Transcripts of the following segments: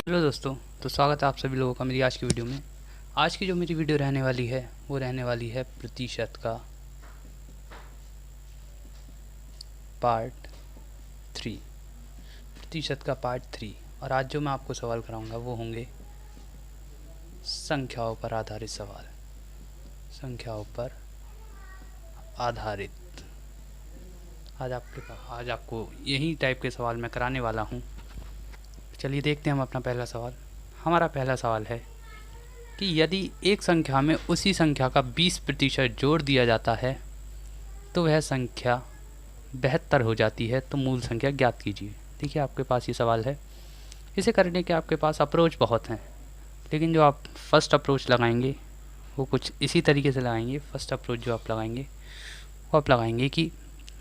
Hello दोस्तों, तो स्वागत है आप सभी लोगों का मेरी आज की वीडियो में। आज की जो मेरी वीडियो रहने वाली है वो रहने वाली है प्रतिशत का पार्ट 3। प्रतिशत का पार्ट 3। और आज जो मैं आपको सवाल कराऊंगा वो होंगे संख्याओं पर आधारित सवाल। संख्याओं पर आधारित आज आपको यही टाइप के सवाल मैं कराने वाला हूँ। चलिए देखते हैं हम अपना पहला सवाल। हमारा पहला सवाल है कि यदि एक संख्या में उसी संख्या का 20% जोड़ दिया जाता है तो वह संख्या 72 हो जाती है, तो मूल संख्या ज्ञात कीजिए। देखिए आपके पास ये सवाल है। इसे करने के आपके पास अप्रोच बहुत हैं, लेकिन जो आप फर्स्ट अप्रोच लगाएंगे वो कुछ इसी तरीके से लगाएंगे। फर्स्ट अप्रोच जो आप लगाएंगे वो आप लगाएंगे कि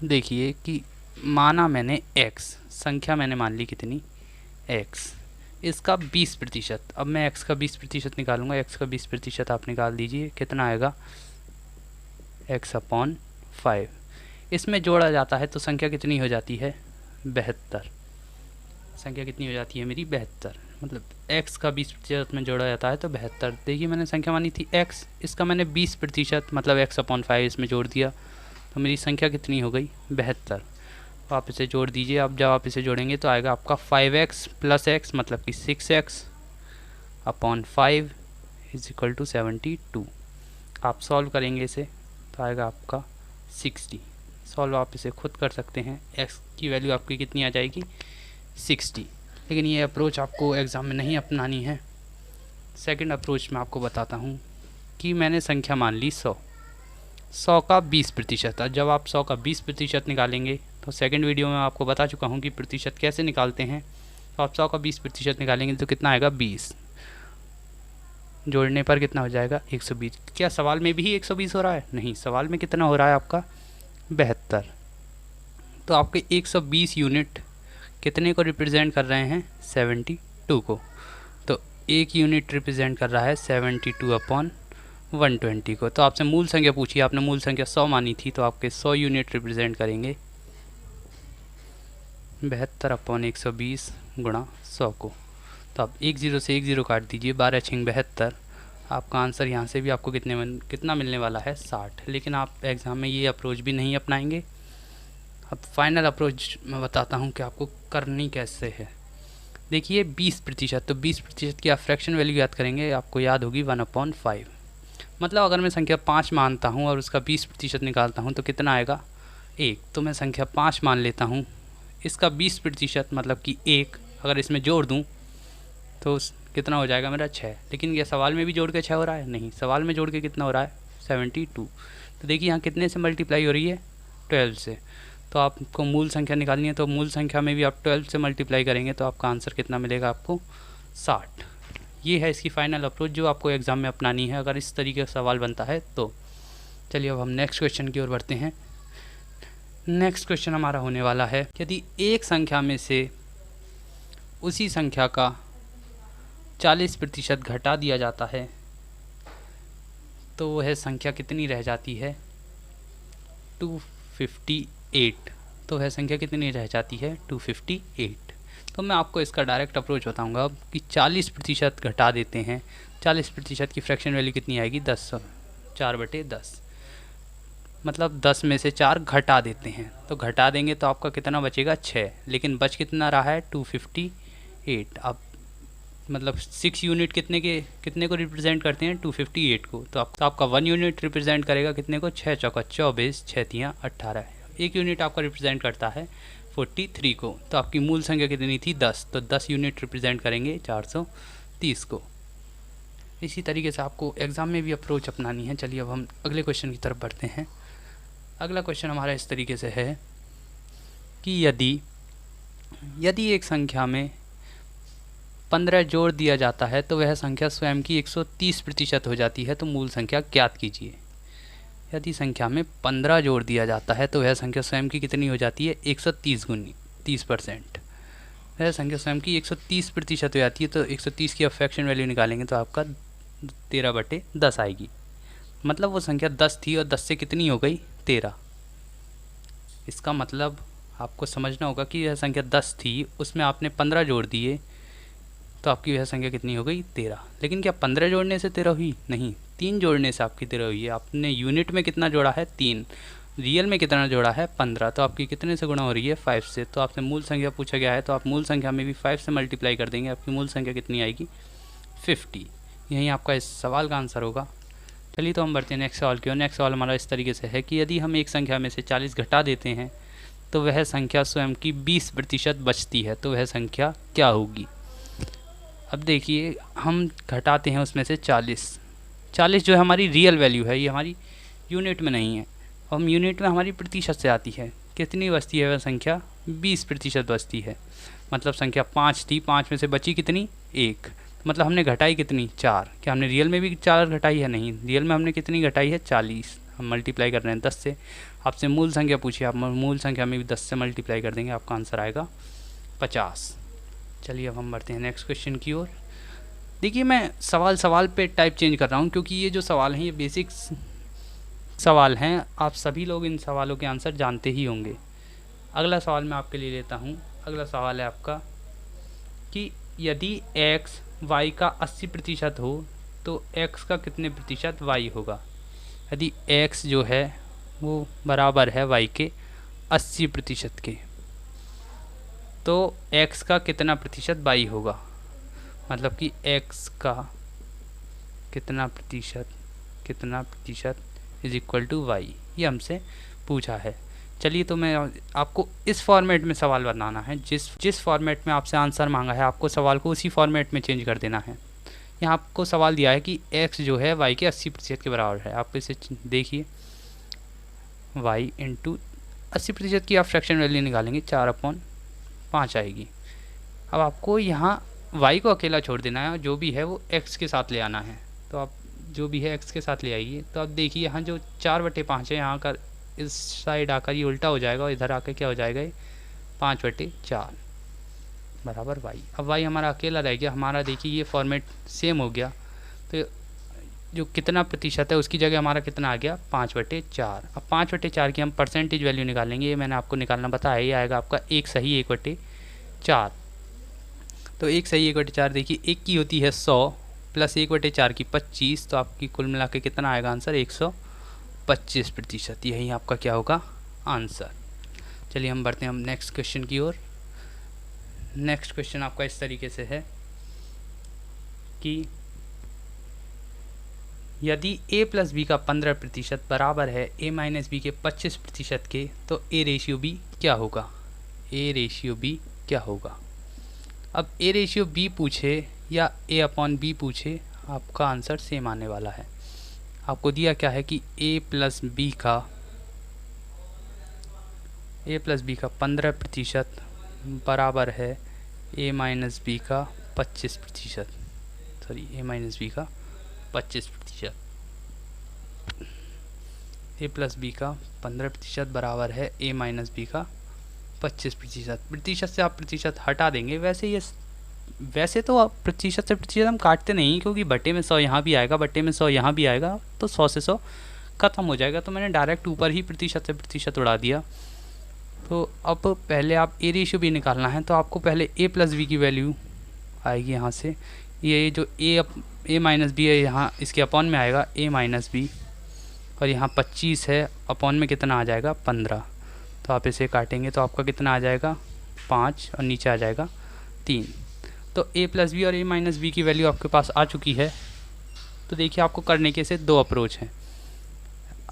देखिए कि माना मैंने x, संख्या मैंने मान ली कितनी x, इसका 20%। अब मैं x का 20% निकालूंगा। x का 20% आप निकाल दीजिए, कितना आएगा x/5। इसमें जोड़ा जाता है तो संख्या कितनी हो जाती है 72। संख्या कितनी हो जाती है मेरी 72। मतलब x का 20% में जोड़ा जाता है तो 72। देखिए मैंने संख्या मानी थी x, इसका मैंने 20% मतलब x/5 इसमें जोड़ दिया तो मेरी संख्या कितनी हो गई 72। आप इसे जोड़ दीजिए। अब जब आप इसे जोड़ेंगे तो आएगा आपका 5x + x मतलब कि 6x/5 = 72। आप सॉल्व करेंगे इसे तो आएगा आपका 60। सॉल्व आप इसे खुद कर सकते हैं। x की वैल्यू आपकी कितनी आ जाएगी 60। लेकिन ये अप्रोच आपको एग्ज़ाम में नहीं अपनानी है। सेकंड अप्रोच मैं आपको बताता हूँ कि मैंने संख्या मान ली 100 का 20%। जब आप 100 का 20% निकालेंगे तो सेकंड वीडियो में आपको बता चुका हूँ कि प्रतिशत कैसे निकालते हैं। तो आप 100 का 20% निकालेंगे तो कितना आएगा 20। जोड़ने पर कितना हो जाएगा 120। क्या सवाल में भी 120 हो रहा है? नहीं, सवाल में कितना हो रहा है आपका 72। तो आपके 120 यूनिट कितने को रिप्रेजेंट कर रहे हैं 72 को। तो एक यूनिट रिप्रेजेंट कर रहा है 72/120 को। तो आपसे मूल संख्या पूछी, आपने मूल संख्या 100 मानी थी तो आपके 100 यूनिट रिप्रेजेंट करेंगे 72/120 गुणा 100 को। तो आप 10 से 10 काट दीजिए, 12×6 72। आपका आंसर यहाँ से भी आपको कितना मिलने वाला है 60। लेकिन आप एग्ज़ाम में ये अप्रोच भी नहीं अपनाएंगे। अब फाइनल अप्रोच मैं बताता हूँ कि आपको करनी कैसे है। देखिए 20%, तो 20% की आप फ्रैक्शन वैल्यू याद करेंगे, आपको याद होगी 1/5। मतलब अगर मैं संख्या 5 मानता हूँ और उसका 20% निकालता हूँ तो कितना आएगा 1। तो मैं संख्या 5 मान लेता हूँ, इसका 20% मतलब कि 1 अगर इसमें जोड़ दूँ तो कितना हो जाएगा मेरा 6। लेकिन ये सवाल में भी जोड़ के 6 हो रहा है? नहीं, सवाल में जोड़ के कितना हो रहा है 72। तो देखिए यहाँ कितने से मल्टीप्लाई हो रही है 12 से। तो आपको मूल संख्या निकालनी है तो मूल संख्या में भी आप 12 से मल्टीप्लाई करेंगे तो आपका आंसर कितना मिलेगा आपको 60। ये है इसकी फाइनल अप्रोच जो आपको एग्ज़ाम में अपनानी है अगर इस तरीके का सवाल बनता है तो। चलिए अब हम नेक्स्ट क्वेश्चन की ओर बढ़ते हैं। नेक्स्ट क्वेश्चन हमारा होने वाला है, यदि एक संख्या में से उसी संख्या का 40% घटा दिया जाता है तो वह संख्या कितनी रह जाती है 258। तो वह संख्या कितनी रह जाती है 258। तो मैं आपको इसका डायरेक्ट अप्रोच बताऊंगा कि 40% घटा देते हैं। 40% की फ्रैक्शन वैल्यू कितनी आएगी 10, 4/10। मतलब 10 में से 4 घटा देते हैं तो घटा देंगे तो आपका कितना बचेगा 6। लेकिन बच कितना रहा है 258। अब मतलब 6 यूनिट कितने को रिप्रेजेंट करते हैं 258 को। तो आपका 1 यूनिट रिप्रेजेंट करेगा कितने को 6 चौका 24, 6 तियाँ 18। एक यूनिट आपका रिप्रेजेंट करता है 43 को। तो आपकी मूल संख्या कितनी थी 10, तो 10 यूनिट रिप्रेजेंट करेंगे 430 को। इसी तरीके से आपको एग्ज़ाम में भी अप्रोच अपनानी है। चलिए अब हम अगले क्वेश्चन की तरफ बढ़ते हैं। अगला क्वेश्चन हमारा इस तरीके से है कि यदि एक संख्या में 15 जोड़ दिया जाता है तो वह संख्या स्वयं की 130% हो जाती है, तो मूल संख्या ज्ञात कीजिए। यदि संख्या में 15 जोड़ दिया जाता है तो वह संख्या स्वयं की कितनी हो जाती है 130 गुनी 30%। वह संख्या स्वयं की 130% हो जाती है। तो 130 की आप फ्रैक्शन वैल्यू निकालेंगे तो आपका 13/10 आएगी। मतलब वो संख्या 10 थी और 10 से कितनी हो गई 13। इसका मतलब आपको समझना होगा कि यह संख्या 10 थी, उसमें आपने 15 जोड़ दिए तो आपकी वह संख्या कितनी हो गई 13। लेकिन क्या 15 जोड़ने से 13 हुई? नहीं, 3 जोड़ने से आपकी 13 हुई है। आपने यूनिट में कितना जोड़ा है? 3। रियल में कितना जोड़ा है? 15। तो आपकी कितने से गुणा हो रही है? 5 से। तो आपसे मूल संख्या पूछा गया है तो आप मूल संख्या में भी 5 से मल्टीप्लाई कर देंगे, आपकी मूल संख्या कितनी आएगी? 50। यही आपका इस सवाल का आंसर होगा। चलिए तो हम बढ़ते हैं नेक्स्ट सवाल की ओर। नेक्स्ट सवाल हमारा इस तरीके से है कि यदि हम एक संख्या में से 40 घटा देते हैं तो वह संख्या स्वयं की 20% बचती है, तो वह संख्या क्या होगी? अब देखिए, हम घटाते हैं उसमें से 40 जो है हमारी रियल वैल्यू है, ये हमारी यूनिट में नहीं है। हम यूनिट में हमारी प्रतिशत से आती है। कितनी बचती है वह संख्या? 20% बचती है। मतलब संख्या 5 थी, 5 में से बची कितनी? 1। मतलब हमने घटाई कितनी? 4। क्या हमने रियल में भी 4 घटाई है? नहीं, रियल में हमने कितनी घटाई है? 40। हम मल्टीप्लाई कर रहे हैं 10 से। आपसे मूल संख्या पूछिए, आप मूल संख्या में भी 10 से मल्टीप्लाई कर देंगे, आपका आंसर आएगा 50। चलिए अब हम बढ़ते हैं नेक्स्ट क्वेश्चन की ओर। देखिए, मैं सवाल पे टाइप चेंज कर रहा हूँ क्योंकि ये जो सवाल हैं ये बेसिक्स सवाल हैं। आप सभी लोग इन सवालों के आंसर जानते ही होंगे। अगला सवाल मैं आपके लिए लेता हूँ। अगला सवाल है आपका कि यदि x y का 80% हो तो x का कितने प्रतिशत y होगा? यदि x जो है वो बराबर है y के 80% के, तो x का कितना प्रतिशत y होगा? मतलब कि x का कितना प्रतिशत इज इक्वल टू y, ये हमसे पूछा है। चलिए तो मैं आपको इस फॉर्मेट में सवाल बनाना है, जिस फॉर्मेट में आपसे आंसर मांगा है आपको सवाल को उसी फॉर्मेट में चेंज कर देना है। यहाँ आपको सवाल दिया है कि x जो है y के 80% के बराबर है। आप इसे देखिए, y इंटू 80% की आप फ्रैक्शन वैल्यू निकालेंगे, 4/5 आएगी। अब आपको यहाँ y को अकेला छोड़ देना है और जो भी है वो x के साथ ले आना है। तो आप जो भी है x के साथ ले आइए। तो आप देखिए, यहाँ जो 4/5 है, यहाँ का इस साइड आकर ये उल्टा हो जाएगा और इधर आकर क्या हो जाएगा? 5/4 बराबर y। अब y हमारा अकेला रह गया। हमारा देखिए ये फॉर्मेट सेम हो गया। तो जो कितना प्रतिशत है उसकी जगह हमारा कितना आ गया? 5/4। अब 5/4 की हम परसेंटेज वैल्यू निकालेंगे। ये मैंने आपको निकालना बताया। ये आएगा आपका 1 सही 1/4। तो 1 सही 1/4 देखिए, 1 की होती है 100 प्लस 1/4 की 25। तो आपकी कुल मिला के कितना आएगा आंसर? 125%। यही आपका क्या होगा? आंसर। चलिए हम बढ़ते हैं हम नेक्स्ट क्वेश्चन की ओर। नेक्स्ट क्वेश्चन आपका इस तरीके से है कि यदि a प्लस बी का 15% बराबर है a माइनस बी के 25% के, तो a रेशियो b क्या होगा? a रेशियो b क्या होगा? अब a रेशियो b पूछे या a/b पूछे, आपका आंसर सेम आने वाला है। आपको दिया क्या है कि a प्लस बी का 15% बराबर है a माइनस बी का 25%। सॉरी, a माइनस बी का 25%। a प्लस बी का 15% बराबर है a माइनस बी का 25%। प्रतिशत से आप प्रतिशत हटा देंगे। वैसे तो आप प्रतिशत से प्रतिशत हम काटते नहीं, क्योंकि बटे में 100 यहाँ भी आएगा, बटे में 100 यहाँ भी आएगा, तो 100 से 100 ख़त्म हो जाएगा। तो मैंने डायरेक्ट ऊपर ही प्रतिशत से प्रतिशत उड़ा दिया। तो अब पहले आप a रेशियो भी निकालना है, तो आपको पहले a प्लस बी की वैल्यू आएगी यहाँ से। ये जो a माइनस बी है यहाँ इसके अपॉन में आएगा a माइनस बी, और यहाँ 25 है, अपॉन में कितना आ जाएगा? 15। तो आप इसे काटेंगे तो आपका कितना आ जाएगा? 5, और नीचे आ जाएगा 3। तो a प्लस बी और a माइनस बी की वैल्यू आपके पास आ चुकी है। तो देखिए, आपको करने के से 2 अप्रोच हैं।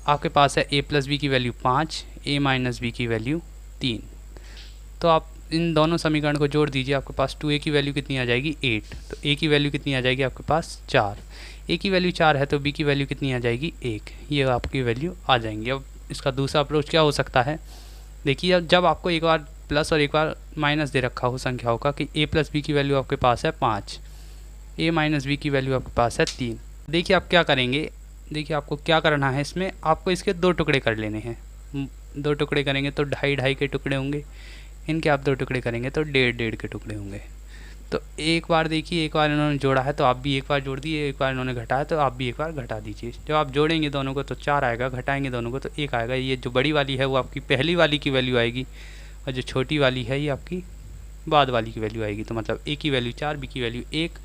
आपके पास है a प्लस बी की वैल्यू 5, a माइनस बी की वैल्यू 3। तो आप इन दोनों समीकरण को जोड़ दीजिए। आपके पास 2a की वैल्यू कितनी आ जाएगी? 8। तो a की वैल्यू कितनी आ जाएगी आपके पास? 4। a की वैल्यू 4 है तो b की वैल्यू कितनी आ जाएगी? 1। ये आपकी वैल्यू आ जाएंगी। अब इसका दूसरा अप्रोच क्या हो सकता है? देखिए, अब जब आपको एक बार प्लस और एक बार माइनस दे रखा हो संख्याओं का कि a प्लस बी की वैल्यू आपके पास है 5, a माइनस बी की वैल्यू आपके पास है 3। देखिए आप क्या करेंगे, देखिए आपको क्या करना है इसमें, आपको इसके 2 टुकड़े कर लेने हैं। 2 टुकड़े करेंगे तो 2.5 के टुकड़े होंगे, इनके आप 2 टुकड़े करेंगे तो 1.5 के टुकड़े होंगे। तो एक बार देखिए, एक बार इन्होंने जोड़ा है तो आप भी एक बार जोड़ दिए, एक बार इन्होंने घटाया तो आप भी एक बार घटा दीजिए। जब आप जोड़ेंगे दोनों को तो 4 आएगा, घटाएंगे दोनों को तो 1 आएगा। ये जो बड़ी वाली है वो आपकी पहली वाली की वैल्यू आएगी, और जो छोटी वाली है ये आपकी बाद वाली की वैल्यू आएगी। तो मतलब ए की वैल्यू 4, बी की वैल्यू 1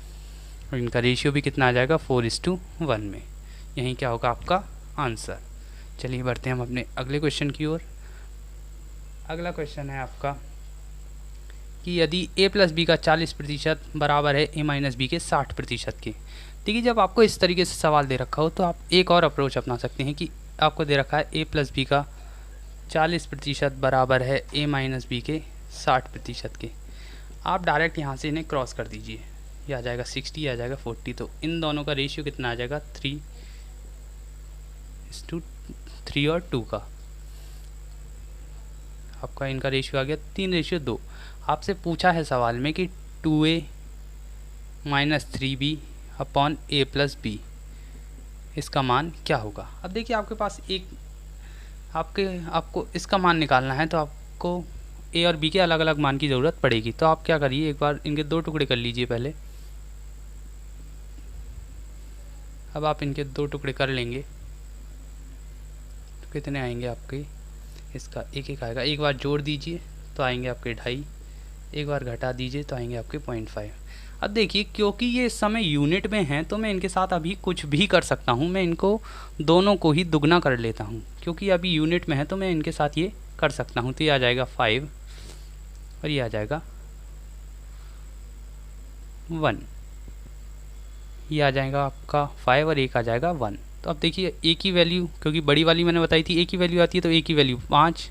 और इनका रेशियो भी कितना आ जाएगा 4:1 में। यही क्या होगा आपका आंसर। चलिए बढ़ते हैं हम अपने अगले क्वेश्चन की ओर। अगला क्वेश्चन है आपका कि यदि a प्लस बी का 40% बराबर है a माइनस बी के 60% के। देखिए जब आपको इस तरीके से सवाल दे रखा हो तो आप एक और अप्रोच अपना सकते हैं कि आपको दे रखा है a प्लस बी का 40% बराबर है a माइनस बी के 60% के। आप डायरेक्ट यहाँ से इन्हें क्रॉस कर दीजिए, ये आ जाएगा 60, ये आ जाएगा 40। तो इन दोनों का रेशियो कितना आ जाएगा 3:3 और 2 का। आपका इनका रेशियो आ गया 3:2। आपसे पूछा है सवाल में कि 2a minus 3b upon a plus b, इसका मान क्या होगा। अब देखिए आपके पास एक आपको इसका मान निकालना है तो आपको a और b के अलग अलग मान की ज़रूरत पड़ेगी। तो आप क्या करिए, एक बार इनके 2 टुकड़े कर लीजिए पहले। अब आप इनके 2 टुकड़े कर लेंगे तो कितने आएंगे आपके, इसका 1 आएगा। एक बार जोड़ दीजिए तो आएंगे आपके 2.5, एक बार घटा दीजिए तो आएंगे आपके 0.5। अब देखिए क्योंकि ये इस समय यूनिट में हैं तो मैं इनके साथ अभी कुछ भी कर सकता हूँ, मैं इनको दोनों को ही दुगना कर लेता हूँ। क्योंकि अभी यूनिट में है तो मैं इनके साथ ये कर सकता हूँ। तो ये आ जाएगा 5 और ये आ जाएगा 1, ये आ जाएगा आपका 5 और एक आ जाएगा 1। तो अब देखिए ए की वैल्यू, क्योंकि बड़ी वाली मैंने बताई थी ए की वैल्यू आती है, तो ए की वैल्यू 5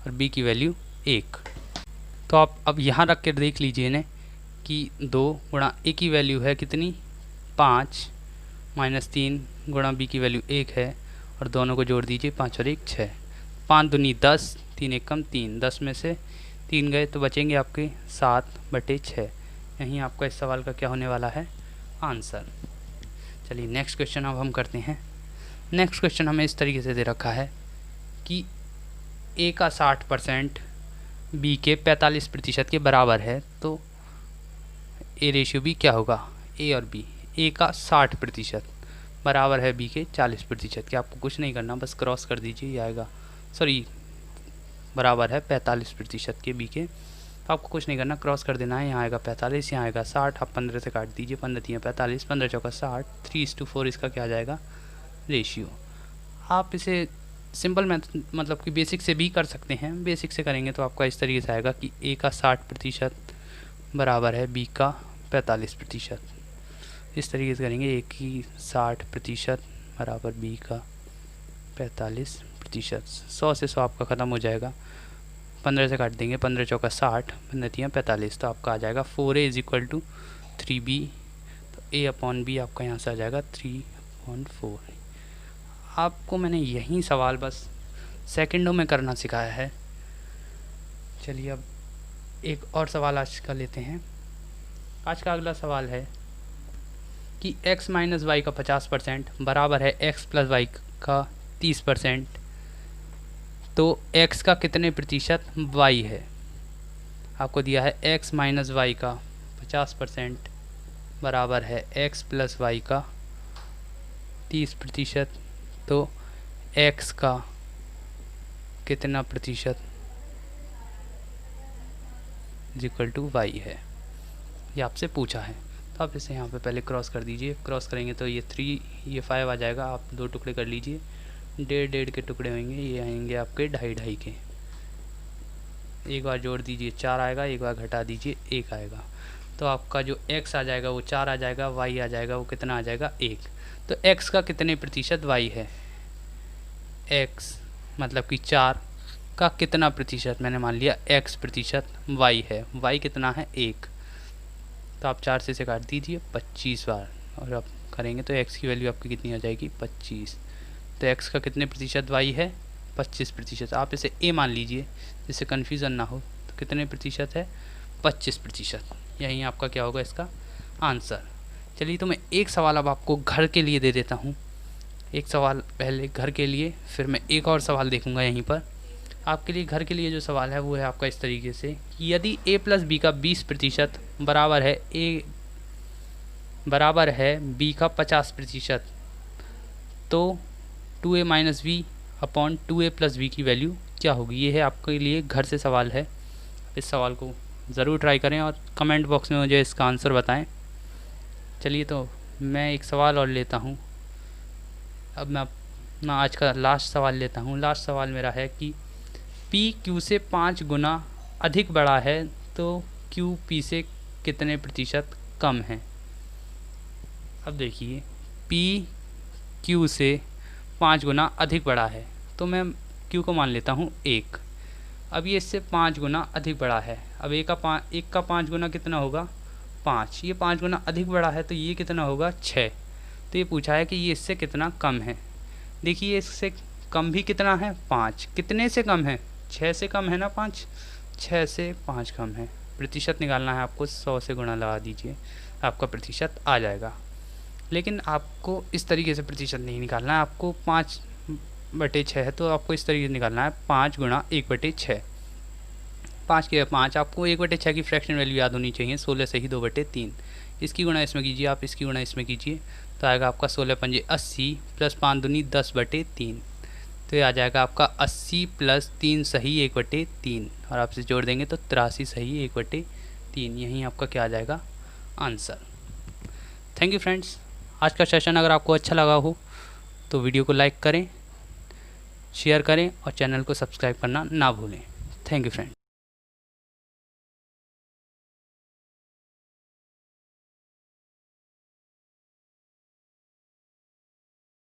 और बी की वैल्यू 1। तो आप अब यहाँ रख कर देख लीजिए इन्हें कि 2 गुणा ए की वैल्यू है कितनी 5 माइनस 3 गुणा बी की वैल्यू 1 है, और दोनों को जोड़ दीजिए 5 और 1 6, 5 दूनी 10, 3 1 कम 3, 10 में से 3 गए तो बचेंगे आपके 7/6। यहीं आपका इस सवाल का क्या होने वाला है आंसर। चलिए नेक्स्ट क्वेश्चन अब हम करते हैं। नेक्स्ट क्वेश्चन हमें इस तरीके से दे रखा है कि a का 60% b के 45% के बराबर है, तो a रेशियो b क्या होगा, a और b। a का 60% बराबर है b के 40% के। आपको कुछ नहीं करना, बस क्रॉस कर दीजिए, ये आएगा बराबर है 45% के b के। तो आपको कुछ नहीं करना, क्रॉस कर देना है। यहाँ आएगा 45, यहाँ आएगा 60, आप 15 से काट दीजिए, 15 3 45, 15 चौका 60, 3:4 इसका क्या आ जाएगा रेशियो। आप इसे सिंपल मैथ मतलब कि बेसिक से भी कर सकते हैं। बेसिक से करेंगे तो आपका इस तरीके से आएगा कि a का 60% बराबर है b का 45%। इस तरीके से करेंगे, a की 60% बराबर b का 45%। 100 से 100 आपका ख़त्म हो जाएगा, 15 से काट देंगे, 15 चौका 60, 15 3 45, तो आपका आ जाएगा 4a = 3b। तो a अपॉन b आपका यहाँ से आ जाएगा 3/4। आपको मैंने यही सवाल बस सेकंडों में करना सिखाया है। चलिए अब एक और सवाल आज का लेते हैं। आज का अगला सवाल है कि x माइनस वाई का 50% बराबर है x प्लस वाई का 30%, तो x का कितने प्रतिशत y है। आपको दिया है x माइनस वाई का 50% बराबर है x प्लस वाई का 30%, तो x का कितना प्रतिशत y है, ये आपसे पूछा है। तो आप इसे यहाँ पे पहले क्रॉस कर दीजिए। क्रॉस करेंगे तो ये 3 ये 5 आ जाएगा। आप 2 टुकड़े कर लीजिए, 1.5 के टुकड़े होंगे, ये आएंगे आपके 2.5 के। एक बार जोड़ दीजिए 4 आएगा, एक बार घटा दीजिए 1 आएगा। तो आपका जो x आ जाएगा वो 4 आ जाएगा, y आ जाएगा वो कितना आ जाएगा 1। तो x का कितने प्रतिशत y है, x मतलब कि 4 का कितना प्रतिशत, मैंने मान लिया x प्रतिशत y है, y कितना है 1। तो आप 4 से इसे काट दीजिए 25 बार, और आप करेंगे तो x की वैल्यू आपकी कितनी आ जाएगी 25। तो x का कितने प्रतिशत y है 25%। आप इसे a मान लीजिए जिससे कन्फ्यूज़न ना हो। तो कितने प्रतिशत है 25%। यही आपका क्या होगा इसका आंसर। चलिए तो मैं एक सवाल अब आपको घर के लिए दे देता हूँ। एक सवाल पहले घर के लिए, फिर मैं एक और सवाल देखूँगा यहीं पर आपके लिए। घर के लिए जो सवाल है वो है आपका इस तरीके से कि यदि a प्लस बी का 20% बराबर है b का 50%, तो 2a minus b upon 2a plus b की वैल्यू क्या होगी। ये है आपके लिए घर से सवाल है। इस सवाल को ज़रूर ट्राई करें और कमेंट बॉक्स में मुझे इसका आंसर बताएं। चलिए तो मैं एक सवाल और लेता हूँ। अब मैं अपना आज का लास्ट सवाल लेता हूँ। लास्ट सवाल मेरा है कि P Q से 5 गुना अधिक बड़ा है तो Q P से कितने प्रतिशत कम है। अब देखिए P Q से 5 गुना अधिक बड़ा है तो मैं Q को मान लेता हूँ 1। अब ये इससे 5 गुना अधिक बड़ा है। अब एक का 5 गुना कितना होगा 5। ये 5 गुना अधिक बड़ा है तो ये कितना होगा 6। तो ये पूछा है कि ये इससे कितना कम है। देखिए इससे कम भी कितना है 5। कितने से कम है 6 से कम है ना 5। 6 से 5 कम है। प्रतिशत निकालना है आपको, 100 से गुणा लगा दीजिए, आपका प्रतिशत आ जाएगा। लेकिन आपको इस तरीके से प्रतिशत नहीं निकालना है। आपको 5/6 है तो आपको इस तरीके से निकालना है 5 गुणा 1/6। 5 के 5 आपको 1/6 की फ्रैक्शन वैल्यू याद होनी चाहिए। 16 से ही 2/3। इसकी गुणा इसमें कीजिए, आप इसकी गुणा इसमें कीजिए तो आएगा आपका 16 पंजे 80 प्लस 5 दूनी 10/3। तो ये आ जाएगा आपका 80 प्लस 3 सही 1/3 और आपसे जोड़ देंगे तो 83 सही 1/3। यहीं आपका क्या आ जाएगा आंसर। Thank you friends. आज का सेशन अगर आपको अच्छा लगा हो तो वीडियो को लाइक करें, शेयर करें और चैनल को सब्सक्राइब करना ना भूलें। Thank you friends.